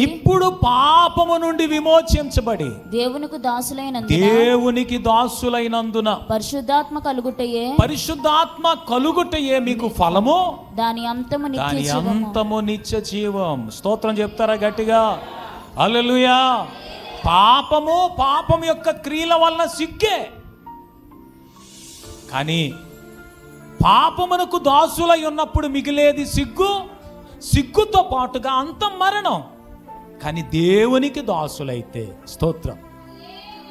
ఇప్పుడు పాపము నుండి విమోచించబడి దేవునికి దాసులైనందున పరిశుద్ధాత్మ కలుగుటయే మీకు ఫలము, దాని అంతము నిత్య జీవం. స్తోత్రం చెప్తారా గట్టిగా? హల్లెలూయా. పాపం యొక్క క్రియల వలన సిగ్గే, కానీ పాపమునకు దాసులై ఉన్నప్పుడు మిగిలేది సిగ్గుతో పాటుగా అంతం మరణం. కానీ దేవునికి దాసులైతే, స్తోత్రం,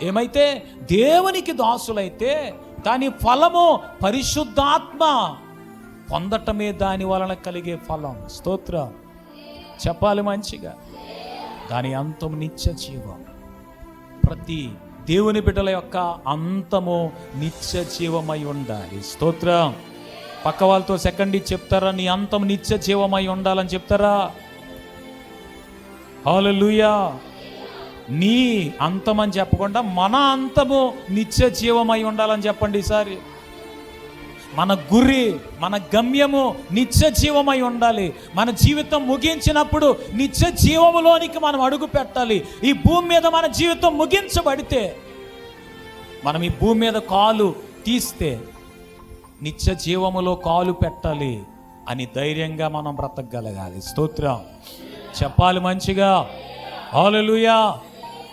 ఏమైతే దేవునికి దాసులైతే దాని ఫలము పరిశుద్ధాత్మ పొందటమే దాని వలన కలిగే ఫలం. స్తోత్రం చెప్పాలి మంచిగా. దాని అంతం నిత్య జీవం. ప్రతి దేవుని బిడ్డల యొక్క అంతము నిత్య జీవమై ఉండాలి. స్తోత్రం. పక్క వాళ్ళతో సెకండ్ చెప్తారా? నీ అంతం నిత్య జీవమై ఉండాలని చెప్తారా? హల్లెలూయా. నీ అంతం అని చెప్పకుండా మన అంతము నిత్య జీవమై ఉండాలని చెప్పండి ఈసారి. మన గురి, మన గమ్యము నిత్య జీవమై ఉండాలి. మన జీవితం ముగించినప్పుడు నిత్య జీవములోనికి మనం అడుగు పెట్టాలి. ఈ భూమి మీద మన జీవితం ముగించబడితే, మనం ఈ భూమి మీద కాలు తీస్తే నిత్య జీవములో కాలు పెట్టాలి అని ధైర్యంగా మనం బ్రతకగలగాలి. స్తోత్రం చెప్పాలి మంచిగా. హల్లెలూయా.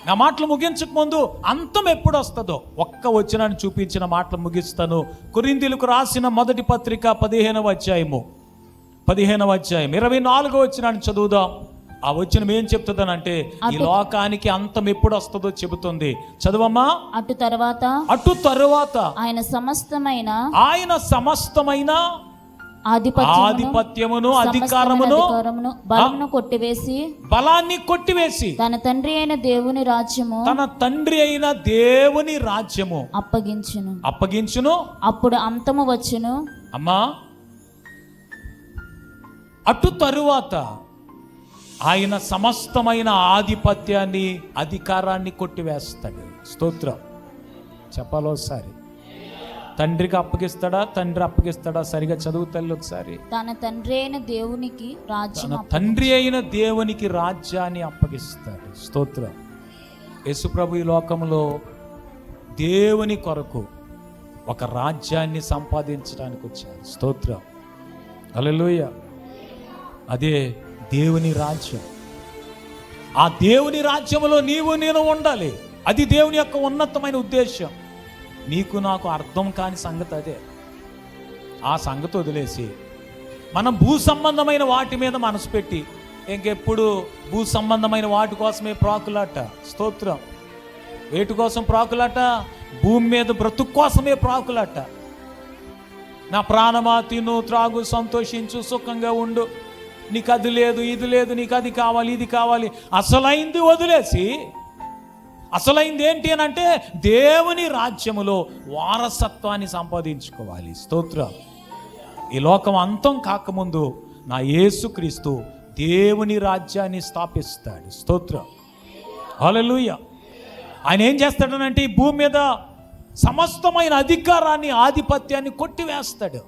నా మాటలు ముగించక ముందు అంతం ఎప్పుడు వస్తుందో ఒక్క వచనాన్ని చూపించిన మాటలు ముగిస్తాను. కొరింథీయులకు రాసిన మొదటి పత్రిక 15వ అధ్యాయం 24వ వచనాన్ని చదువుదాం. ఆ వచనం ఏం చెప్తుందనంటే, ఈ లోకానికి అంతం ఎప్పుడు వస్తుందో చెబుతుంది. చదవమ్మా. అటు తరువాత ఆయన సమస్తమైన ఆధిపత్యమును అధికారమును బలాన్ని కొట్టివేసి తన తండ్రి అయిన దేవుని రాజ్యము అప్పగించును. అప్పుడు అంతము వచ్చును. అమ్మా, అటు తరువాత ఆయన సమస్తమైన ఆధిపత్యాన్ని అధికారాన్ని కొట్టివేస్తాడు. స్తోత్రం చెప్పాలోసారి. తండ్రికి అప్పగిస్తాడా? తండ్రి అప్పగిస్తాడా? సరిగా చదువు తల్లి ఒకసారి. తన తండ్రి అయిన దేవునికి రాజ్యాన్ని అప్పగిస్తాడు. స్తోత్రం. యేసుప్రభు ఈ లోకంలో దేవుని కొరకు ఒక రాజ్యాన్ని సంపాదించడానికి వచ్చారు. స్తోత్రం హల్లెలూయా. అదే దేవుని రాజ్యం. ఆ దేవుని రాజ్యంలో నేను ఉండాలి. అది దేవుని యొక్క ఉన్నతమైన ఉద్దేశం. నీకు నాకు అర్థం కాని సంగతి అదే. ఆ సంగతి వదిలేసి మనం భూ సంబంధమైన వాటి మీద మనసు పెట్టి ఇంకెప్పుడు భూ సంబంధమైన వాటి కోసమే ప్రాకులాట. స్తోత్రం. వేటి కోసం ప్రాకులాట? భూమి మీద బ్రతుకు కోసమే ప్రాకులాట. నా ప్రాణమా, తిను, త్రాగు, సంతోషించు, సుఖంగా ఉండు, నీకు అది లేదు, ఇది లేదు, నీకు అది కావాలి, ఇది కావాలి. అసలైంది వదిలేసి, అసలైంది ఏంటి అని అంటే దేవుని రాజ్యములో వారసత్వాన్ని సంపాదించుకోవాలి. స్తోత్రం. ఈ లోకం అంతం కాకముందు నా యేసుక్రీస్తు దేవుని రాజ్యాన్ని స్థాపిస్తాడు. స్తోత్రం హల్లెలూయా. ఆయన ఏం చేస్తాడనంటే ఈ భూమి మీద సమస్తమైన అధికారాన్ని, ఆధిపత్యాన్ని కొట్టివేస్తాడు.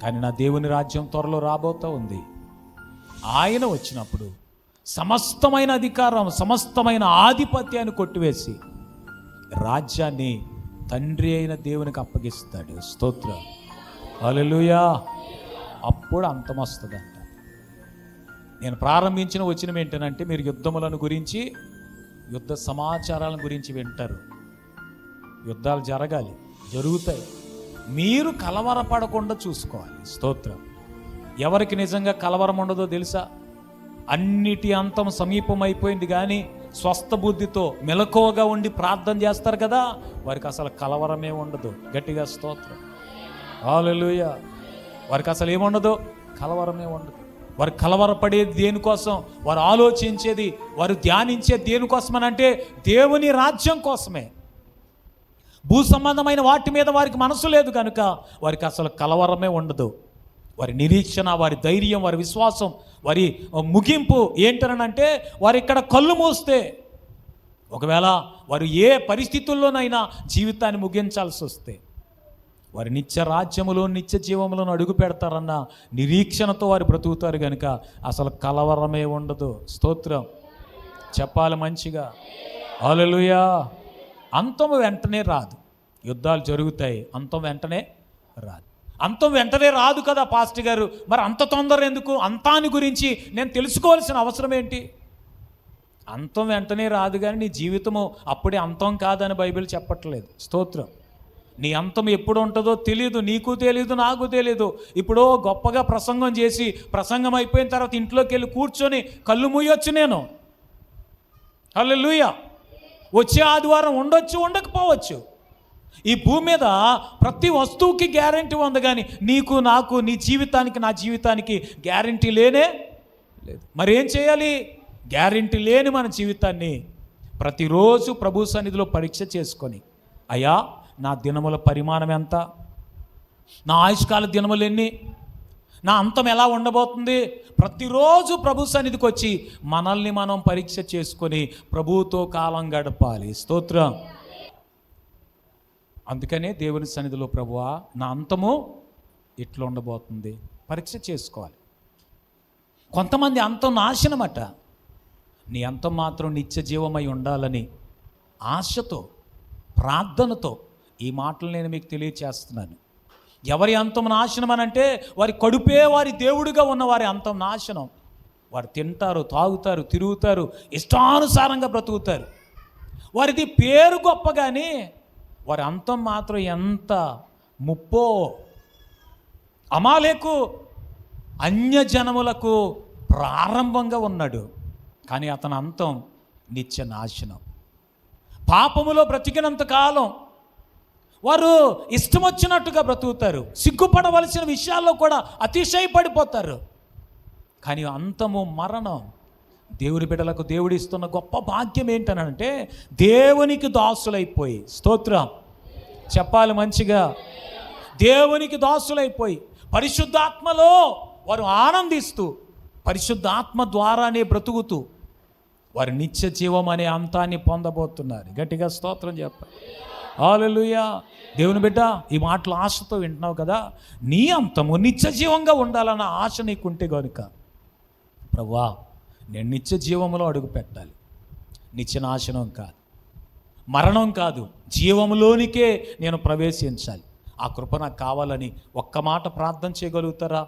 కానీ నా దేవుని రాజ్యం త్వరలో రాబోతూ ఉంది. ఆయన వచ్చినప్పుడు సమస్తమైన అధికారం, సమస్తమైన ఆధిపత్యాన్ని కొట్టివేసి రాజ్యాన్ని తండ్రి అయిన దేవునికి అప్పగిస్తాడు. స్తోత్రం హల్లెలూయా. అప్పుడు అంతం వస్తుందంట. నేను ప్రారంభించిన వచనం ఏంటంటే, మీరు యుద్ధములను గురించి, యుద్ధ సమాచారాలను గురించి వింటారు. యుద్ధాలు జరగాలి, జరుగుతాయి. మీరు కలవరపడకుండా చూసుకోవాలి. స్తోత్రం. ఎవరికి నిజంగా కలవరం ఉండదో తెలుసా? అన్నిటి అంతం సమీపం అయిపోయింది కానీ స్వస్థ బుద్ధితో మెలకువగా ఉండి ప్రార్థన చేస్తారు కదా, వారికి అసలు కలవరమే ఉండదు. గట్టిగా స్తోత్రం హల్లెలూయా. వారికి అసలు ఏముండదు? కలవరమే ఉండదు. వారు కలవరపడేది దేనికోసం? వారు ఆలోచించేది, వారు ధ్యానించేది దేనికోసమని అంటే దేవుని రాజ్యం కోసమే. భూ సంబంధమైన వాటి మీద వారికి మనసు లేదు కనుక వారికి అసలు కలవరమే ఉండదు. వారి నిరీక్షణ, వారి ధైర్యం, వారి విశ్వాసం, వారి ముగింపు ఏంటనంటే, వారు ఇక్కడ కళ్ళు మూస్తే ఒకవేళ వారు ఏ పరిస్థితుల్లోనైనా జీవితాన్ని ముగించాల్సి వస్తే వారి నిత్య రాజ్యములో, నిత్య జీవములను అడుగు పెడతారన్న నిరీక్షణతో వారు బ్రతుకుతారు కనుక అసలు కలవరమే ఉండదు. స్తోత్రం చెప్పాలి మంచిగా. హల్లెలూయా. అంతం వెంటనే రాదు. యుద్ధాలు జరుగుతాయి, అంతం వెంటనే రాదు. అంతం వెంటనే రాదు కదా పాస్టర్ గారు, మరి అంత తొందర ఎందుకు? అంతాన్ని గురించి నేను తెలుసుకోవాల్సిన అవసరం ఏంటి? అంతం వెంటనే రాదు, కానీ నీ జీవితము అప్పుడే అంతం కాదని బైబిల్ చెప్పట్లేదు. స్తోత్రం. నీ అంతం ఎప్పుడు ఉంటుందో తెలియదు, నీకు తెలియదు, నాకు తెలియదు. ఇప్పుడు గొప్పగా ప్రసంగం చేసి ప్రసంగం అయిపోయిన తర్వాత ఇంట్లోకి వెళ్ళి కూర్చొని కళ్ళు మూయొచ్చు నేను. హల్లెలూయా. వచ్చే ఆదివారం ఉండొచ్చు, ఉండకపోవచ్చు. ఈ భూమి మీద ప్రతి వస్తువుకి గ్యారంటీ ఉంది, కానీ నీకు, నాకు, నీ జీవితానికి, నా జీవితానికి గ్యారంటీ లేనే లేదు. మరి ఏం చేయాలి? గ్యారంటీ లేని మన జీవితాన్ని ప్రతిరోజు ప్రభు సన్నిధిలో పరీక్ష చేసుకొని, అయ్యా నా దినముల పరిమాణం ఎంత? నా ఆయుష్కాల దినములు ఎన్ని? నా అంతం ఎలా ఉండబోతుంది? ప్రతిరోజు ప్రభు సన్నిధికి వచ్చి మనల్ని మనం పరీక్ష చేసుకొని ప్రభువుతో కాలం గడపాలి. స్తోత్రం. అందుకనే దేవుని సన్నిధిలో, ప్రభువా నా అంతము ఇట్లా ఉండబోతుంది, పరీక్ష చేసుకోవాలి. కొంతమంది అంతం నాశనమట, నీ అంతం మాత్రం నిత్య జీవమై ఉండాలని ఆశతో, ప్రార్థనతో ఈ మాటలు నేను మీకు తెలియచేస్తున్నాను. ఎవరి అంతం నాశనం అని అంటే, వారి కడుపే వారి దేవుడిగా ఉన్న వారి అంతం నాశనం. వారు తింటారు, తాగుతారు, తిరుగుతారు, ఇష్టానుసారంగా బ్రతుకుతారు. వారిది పేరు గొప్ప, కానీ వారి అంతం మాత్రం ఎంత ముప్పో. అమాలేకు అన్యజనములకు ప్రారంభంగా ఉన్నాడు, కానీ అతని అంతం నిత్య నాశనం. పాపములో బ్రతికినంత కాలం వారు ఇష్టం వచ్చినట్టుగా బ్రతుకుతారు, సిగ్గుపడవలసిన విషయాల్లో కూడా అతిశయపడిపోతారు. కానీ అంతము మరణం. దేవుని బిడ్డలకు దేవుడిస్తున్న గొప్ప భాగ్యం ఏంటనంటే, దేవునికి దాసులైపోయి, స్తోత్రం చెప్పాలి మంచిగా, దేవునికి దాసులైపోయి పరిశుద్ధాత్మలో వారు ఆనందిస్తూ, పరిశుద్ధాత్మ ద్వారానే బ్రతుకుతూ వారు నిత్య జీవం అనే అంతాన్ని పొందబోతున్నారు. గట్టిగా స్తోత్రం చెప్పాలి. హల్లెలూయా. దేవుని బిడ్డ, ఈ మాటలు ఆశతో వింటున్నావు కదా. నీ అంతము నిత్య జీవంగా ఉండాలన్న ఆశ నీకుంటే కనుక, ప్రభువా నేను నిత్య జీవములో అడుగు పెట్టాలి, నిత్య నాశనం కాదు, మరణం కాదు, జీవములోనికే నేను ప్రవేశించాలి. ఆ కృప నాకు కావాలని ఒక్క మాట ప్రార్థన చేయగలుగుతారా?